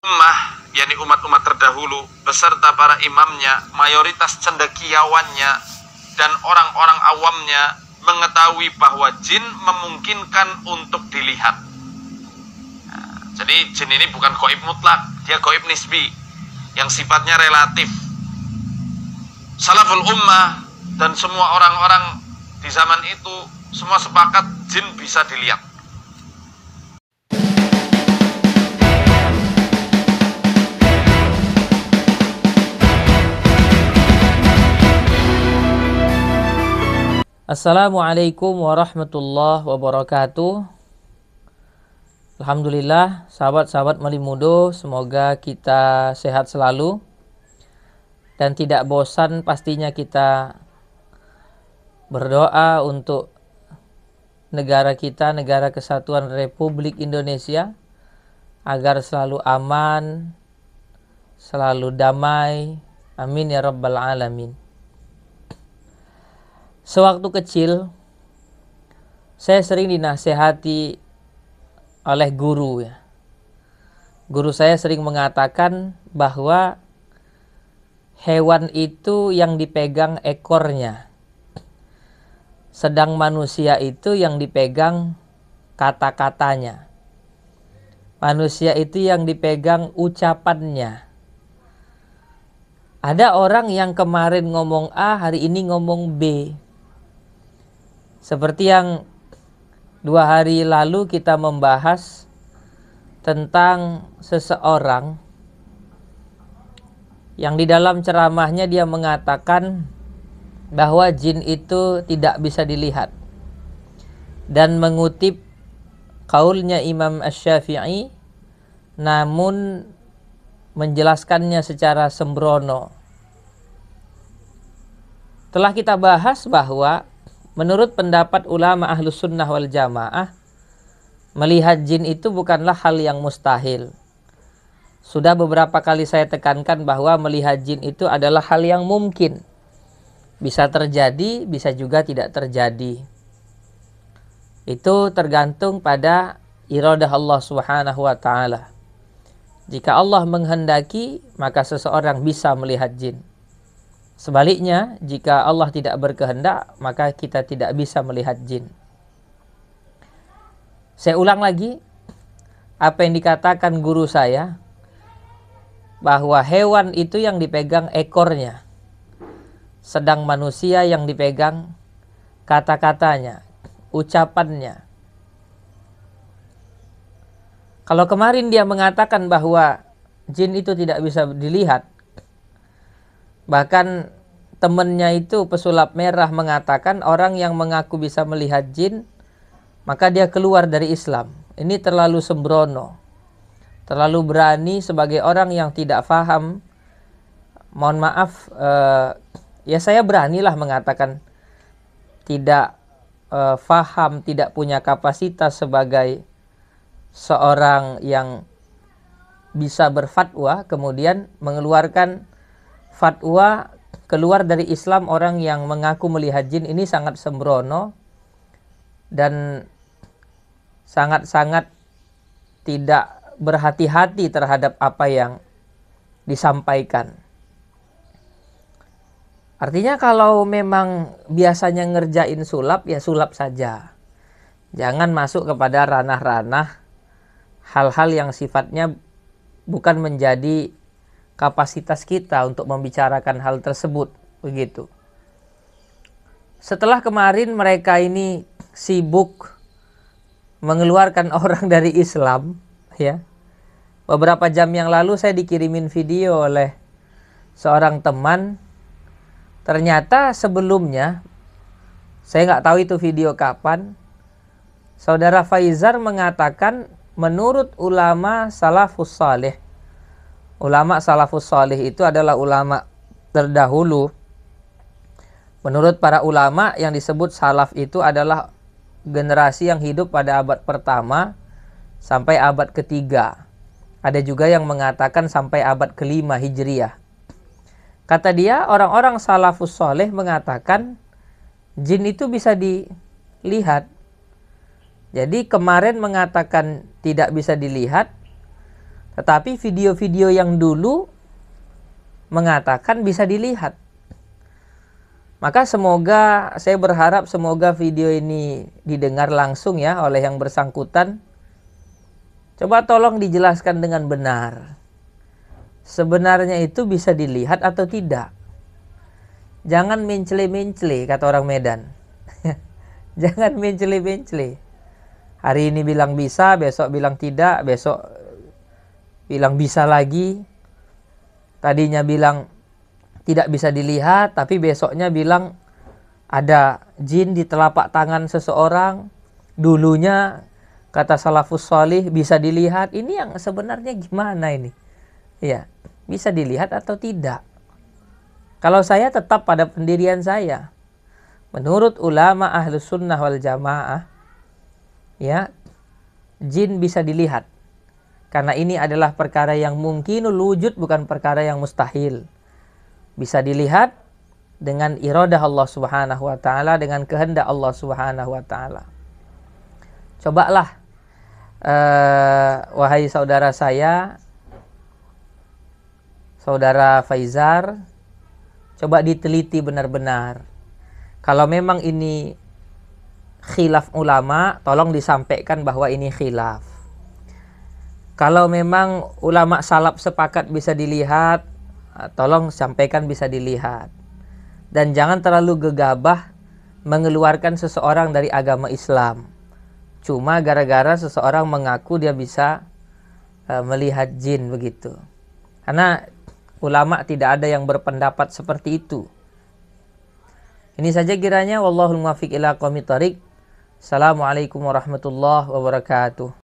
ummah, yakni umat-umat terdahulu beserta para imamnya, mayoritas cendekiawannya dan orang-orang awamnya mengetahui bahwa jin memungkinkan untuk dilihat. Nah, jadi jin ini bukan gaib mutlak, dia gaib nisbi yang sifatnya relatif. Salaful ummah dan semua orang-orang di zaman itu semua sepakat jin bisa dilihat. Assalamualaikum warahmatullahi wabarakatuh. Alhamdulillah, sahabat-sahabat Malimudo, semoga kita sehat selalu dan tidak bosan pastinya kita berdoa untuk negara kita, Negara Kesatuan Republik Indonesia, agar selalu aman, selalu damai. Amin ya rabbal alamin. Sewaktu kecil, saya sering dinasehati oleh guru ya. Guru saya sering mengatakan bahwa hewan itu yang dipegang ekornya, sedang manusia itu yang dipegang kata-katanya. Manusia itu yang dipegang ucapannya. Ada orang yang kemarin ngomong A, hari ini ngomong B. Seperti yang 2 hari lalu kita membahas tentang seseorang yang di dalam ceramahnya dia mengatakan bahwa jin itu tidak bisa dilihat, dan mengutip kaulnya Imam Asy-Syafi'i namun menjelaskannya secara sembrono. Telah kita bahas bahwa menurut pendapat ulama Ahlus Sunnah wal Jamaah, melihat jin itu bukanlah hal yang mustahil. Sudah beberapa kali saya tekankan bahwa melihat jin itu adalah hal yang mungkin. Bisa terjadi, bisa juga tidak terjadi. Itu tergantung pada iradah Allah Subhanahu wa taala. Jika Allah menghendaki, maka seseorang bisa melihat jin. Sebaliknya, jika Allah tidak berkehendak, maka kita tidak bisa melihat jin. Saya ulang lagi apa yang dikatakan guru saya, bahwa hewan itu yang dipegang ekornya, sedang manusia yang dipegang kata-katanya, ucapannya. Kalau kemarin dia mengatakan bahwa jin itu tidak bisa dilihat, bahkan temannya itu pesulap merah mengatakan orang yang mengaku bisa melihat jin, maka dia keluar dari Islam. Ini terlalu sembrono, terlalu berani sebagai orang yang tidak faham. Mohon maaf, ya saya beranilah mengatakan tidak faham, tidak punya kapasitas sebagai seorang yang bisa berfatwa, kemudian mengeluarkan fatwa keluar dari Islam orang yang mengaku melihat jin. Ini sangat sembrono dan sangat-sangat tidak berhati-hati terhadap apa yang disampaikan. Artinya kalau memang biasanya ngerjain sulap, ya sulap saja. Jangan masuk kepada ranah-ranah hal-hal yang sifatnya bukan menjadi kapasitas kita untuk membicarakan hal tersebut, begitu. Setelah kemarin mereka ini sibuk mengeluarkan orang dari Islam, ya. Beberapa jam yang lalu saya dikirimin video oleh seorang teman. Ternyata sebelumnya, saya nggak tahu itu video kapan, Saudara Faizar mengatakan menurut ulama salafus salih. Ulama salafus salih itu adalah ulama terdahulu. Menurut para ulama yang disebut salaf itu adalah generasi yang hidup pada abad pertama sampai abad ketiga. Ada juga yang mengatakan sampai abad kelima Hijriyah. Kata dia, orang-orang salafus salih mengatakan jin itu bisa dilihat. Jadi kemarin mengatakan tidak bisa dilihat, Tetapi video-video yang dulu mengatakan bisa dilihat. Maka saya berharap semoga video ini didengar langsung ya oleh yang bersangkutan. Coba tolong dijelaskan dengan benar. Sebenarnya itu bisa dilihat atau tidak. Jangan mencele-mencele, kata orang Medan. Jangan mencele-mencele. Hari ini bilang bisa, besok bilang tidak, besok bilang bisa lagi. Tadinya bilang tidak bisa dilihat, tapi besoknya bilang ada jin di telapak tangan seseorang. Dulunya kata salafus sholih bisa dilihat. Ini yang sebenarnya gimana ini? Ya, bisa dilihat atau tidak? Kalau saya tetap pada pendirian saya. Menurut ulama ahlus sunnah wal jamaah, ya, jin bisa dilihat. Karena ini adalah perkara yang mungkinul wujud, bukan perkara yang mustahil. Bisa dilihat dengan iradah Allah Subhanahu wa taala, dengan kehendak Allah Subhanahu wa taala. Cobalah wahai saudara saya, saudara Faizar, coba diteliti benar-benar. Kalau memang ini khilaf ulama, tolong disampaikan bahwa ini khilaf. Kalau memang ulama salaf sepakat bisa dilihat, tolong sampaikan bisa dilihat. Dan jangan terlalu gegabah mengeluarkan seseorang dari agama Islam cuma gara-gara seseorang mengaku dia bisa melihat jin begitu. Karena ulama tidak ada yang berpendapat seperti itu. Ini saja kiranya, wallahul muwaffiq ila aqwamit thoriq. Assalamualaikum warahmatullahi wabarakatuh.